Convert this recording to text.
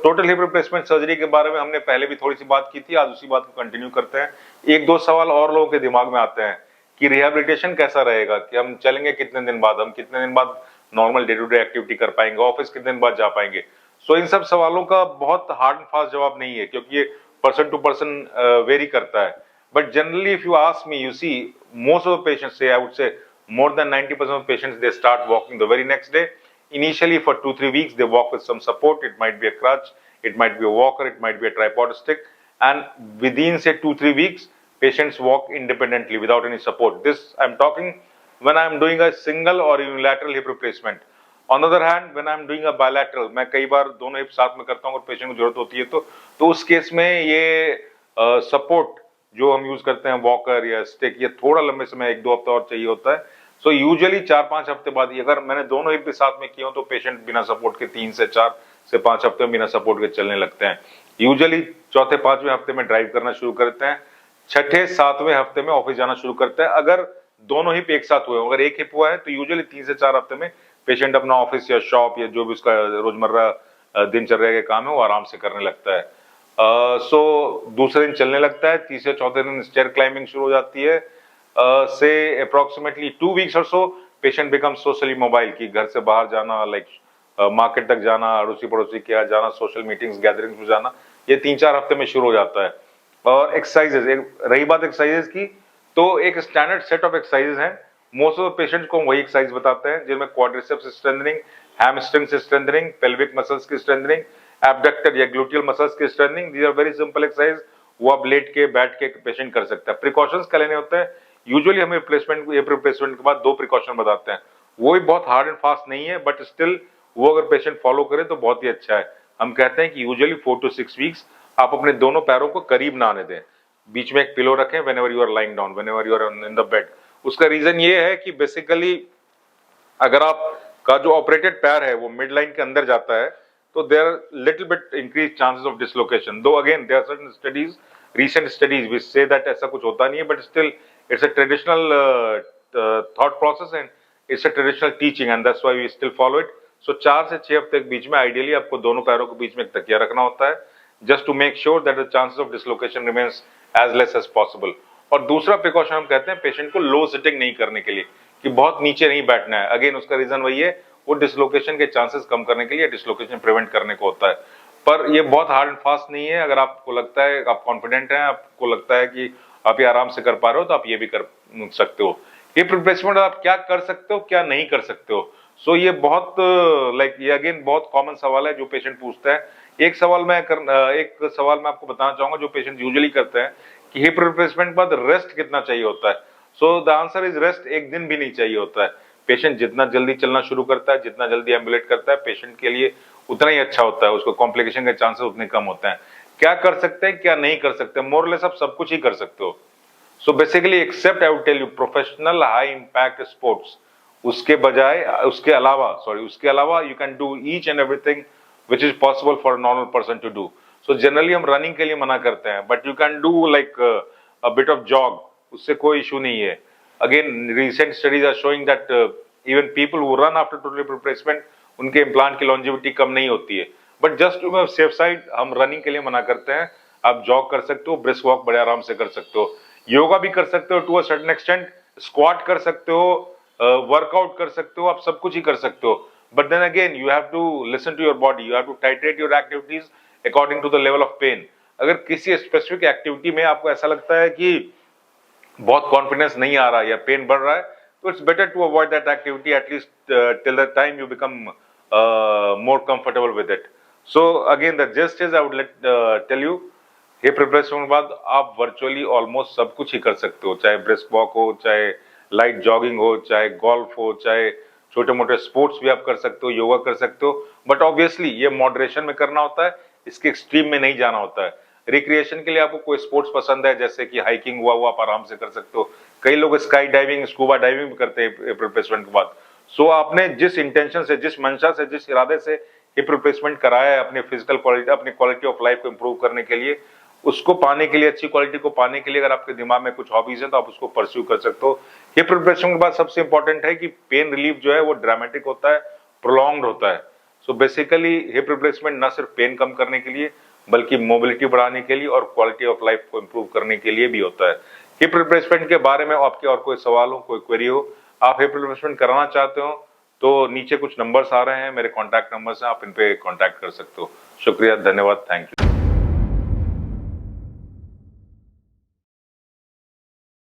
Total hip replacement surgery के बारे में हमने पहले भी थोड़ी सी बात की थी, आज उसी बात को कंटिन्यू करते हैं। एक दो सवाल और लोगों के दिमाग में आते हैं कि रिहेबिलिटेशन कैसा रहेगा, कि हम चलेंगे कितने दिन बाद, हम कितने दिन बाद normal day to day activity कर पाएंगे, ऑफिस कितने दिन बाद जा पाएंगे। सो इन सब सवालों का बहुत हार्ड एंड फास्ट जवाब नहीं है, क्योंकि ये पर्सन टू पर्सन वेरी करता है। But generally if you ask me, you see most of the patients से, I would say more than 90% of patients, they start walking the very next day. Initially for 2-3 weeks they walk with some support. It might be a crutch, it might be a walker, it might be a tripod stick, and within say 2-3 weeks patients walk independently without any support. This I'm talking when I'm doing a single or unilateral hip replacement. On the other hand, when I'm doing a bilateral, मैं कई बार दोनों hip साथ में करता हूँ और patient को जरूरत होती है तो उस केस में ये सपोर्ट जो हम यूज करते हैं, वॉकर या स्टिक, ये थोड़ा लंबे समय 1-2 हफ्ता और चाहिए होता है। सो यूजुअली 4-5 हफ्ते बाद, अगर मैंने दोनों हिप भी साथ में किए हो तो पेशेंट बिना सपोर्ट के 3 से 4 से 5 हफ्ते में बिना सपोर्ट के चलने लगते हैं। यूजुअली चौथे 5वें हफ्ते में ड्राइव करना शुरू करते हैं, छठे 7वें हफ्ते में ऑफिस जाना शुरू करते हैं। अगर दोनों हिप एक साथ हुए, अगर एक हिप हुआ है तो यूजुअली 3 से 4 हफ्ते में पेशेंट अपना ऑफिस या शॉप या जो भी उसका रोजमर्रा दिनचर्या के काम है वो आराम से करने लगता है। सो दूसरे दिन चलने लगता है, तीसरे चौथे दिन स्टेयर क्लाइंबिंग शुरू हो जाती है। से अप्रोक्सीमेटली 2 वीक्स और so patient become socially mobile, की घर से बाहर जाना, लाइक मार्केट तक जाना, अड़ोसी पड़ोसी के यहाँ जाना, सोशल मीटिंग्स गैदरिंग्स में जाना, ये 3-4 हफ्ते में शुरू हो जाता है। और एक्सरसाइजेज, रही बात एक्सरसाइजेज की, तो एक स्टैंडर्ड सेट ऑफ एक्सरसाइजेज हैं। मोस्ट ऑफ द पेशेंट्स को वही एक्सरसाइज बताते हैं जिनमें quadriceps strengthening, hamstrings strengthening, pelvic muscles की स्ट्रेंथनिंग, एब्डक्टर या ग्लूटियल मसल्स की strengthening. These are very simple exercise, वो आप लेट के बैठ के पेशेंट कर सकता है। प्रिकॉशंस क्या लेने होते हैं, यूजुअली हमें रिप्लेसमेंट के बाद 2 प्रिकॉशन बताते हैं, वो भी बहुत हार्ड एंड फास्ट नहीं है, बट स्टिल वो अगर पेशेंट फॉलो करे तो बहुत ही अच्छा है। हम कहते हैं कि यूजुअली 4 to 6 वीक्स आप अपने दोनों पैरों को करीब ना आने दें, बीच में एक पिलो रखें whenever you are lying down, whenever you are in the bed. उसका रीजन ये है कि बेसिकली अगर आपका जो ऑपरेटेड पैर है वो मिड लाइन के अंदर जाता है तो there are little bit increase chances of dislocation. Though again there are certain studies, recent studies which say that ऐसा कुछ होता नहीं है, but still it's a traditional thought process and it's a traditional teaching and that's why we still follow it. So 4 से 6 हफ्ते के बीच में ideally आपको दोनों पैरों के बीच में एक तकिया रखना होता है, just to make sure that the chances of dislocation remains as less as possible. और दूसरा प्रिकॉशन हम कहते हैं पेशेंट को लो सिटिंग नहीं करने के लिए, कि बहुत नीचे नहीं बैठना है। अगेन उसका रीजन वही है, वो डिसलोकेशन के चांसेस कम करने के लिए, डिसलोकेशन प्रिवेंट करने को होता है। पर ये बहुत हार्ड एंड फास्ट नहीं है। अगर आपको लगता है, आप कॉन्फिडेंट हैं, आपको लगता है कि आप ये आराम से कर पा रहे हो, तो आप ये भी कर सकते हो। हिप रिप्लेसमेंट आप क्या कर सकते हो, क्या नहीं कर सकते हो। सो ये बहुत ये अगेन बहुत कॉमन सवाल है जो पेशेंट पूछता है। एक सवाल मैं आपको बताना चाहूंगा जो पेशेंट यूजुअली करते हैं कि हिप रिप्लेसमेंट बाद रेस्ट कितना चाहिए होता है। So the answer is rest एक दिन भी नहीं चाहिए होता है। पेशेंट जितना जल्दी चलना शुरू करता है, जितना जल्दी एम्बुलेट करता है, पेशेंट के लिए उतना ही अच्छा होता है, उसको कॉम्प्लिकेशन के चांसेस उतने कम होते हैं। क्या कर सकते हैं, क्या नहीं कर सकते, मोरलेस आप सब कुछ ही कर सकते हो। So basically except I would tell you professional high impact sports, उसके अलावा you can do each and everything which is possible for a normal person to do. So generally हम रनिंग के लिए मना करते हैं, but you can do like a bit of jog, उससे कोई इशू नहीं है। Again, recent studies are showing that even people who run after total hip replacement, उनके इम्प्लांट की लॉन्जिविटी कम नहीं होती है। But just to safe side हम रनिंग के लिए मना करते हैं। आप जॉग कर सकते हो, ब्रिस्क वॉक बड़े आराम से कर सकते हो, योगा भी कर सकते हो to a certain extent, squat कर सकते हो, वर्कआउट कर सकते हो, आप सब कुछ ही कर सकते हो। But then again, you have to listen to your body. You have to titrate your activities according to the level of pain. अगर किसी स्पेसिफिक एक्टिविटी में आपको ऐसा लगता है कि बहुत कॉन्फिडेंस नहीं आ रहा है या पेन बढ़ रहा है, तो it's better to avoid that activity at least till the time you become more comfortable with it. So again the just is I would tell you, hip replacement के बाद आप वर्चुअली ऑलमोस्ट सब कुछ ही कर सकते हो, चाहे ब्रिस्क वॉक हो, चाहे लाइट जॉगिंग हो, चाहे गोल्फ हो, चाहे छोटे मोटे स्पोर्ट्स भी आप कर सकते हो, योगा कर सकते हो। बट ऑब्वियसली ये मॉडरेशन में करना होता है, इसके एक्सट्रीम में नहीं जाना होता है। रिक्रिएशन के लिए आपको कोई स्पोर्ट्स पसंद है, जैसे कि हाइकिंग हुआ, वो आप आराम से कर सकते हो। कई लोग स्काई डाइविंग, स्कूबा डाइविंग भी करते हैं हिप रिप्लेसमेंट के बाद। सो आपने जिस इंटेंशन से, जिस मंशा से, जिस इरादे से हिप रिप्लेसमेंट कराया है अपनी फिजिकल क्वालिटी, अपनी क्वालिटी ऑफ लाइफ को इंप्रूव करने के लिए, उसको पाने के लिए, अच्छी क्वालिटी को पाने के लिए अगर आपके दिमाग में कुछ हॉबीज है तो आप उसको परस्यू कर सकते हो। हिप रिप्लेसमेंट के बाद सबसे इंपॉर्टेंट है कि पेन रिलीफ जो है वो ड्रामेटिक होता है, प्रोलॉन्ग्ड होता है। सो बेसिकली हिप रिप्लेसमेंट ना सिर्फ पेन कम करने के लिए बल्कि मोबिलिटी बढ़ाने के लिए और क्वालिटी ऑफ लाइफ को इम्प्रूव करने के लिए भी होता है। हिप रिप्लेसमेंट के बारे में आपके और कोई सवाल हो, कोई क्वेरी हो, आप हिप रिप्लेसमेंट कराना चाहते हो तो नीचे कुछ नंबर्स आ रहे हैं, मेरे कॉन्टैक्ट नंबर्स हैं, आप इन पे कॉन्टैक्ट कर सकते हो। शुक्रिया, धन्यवाद, थैंक यू।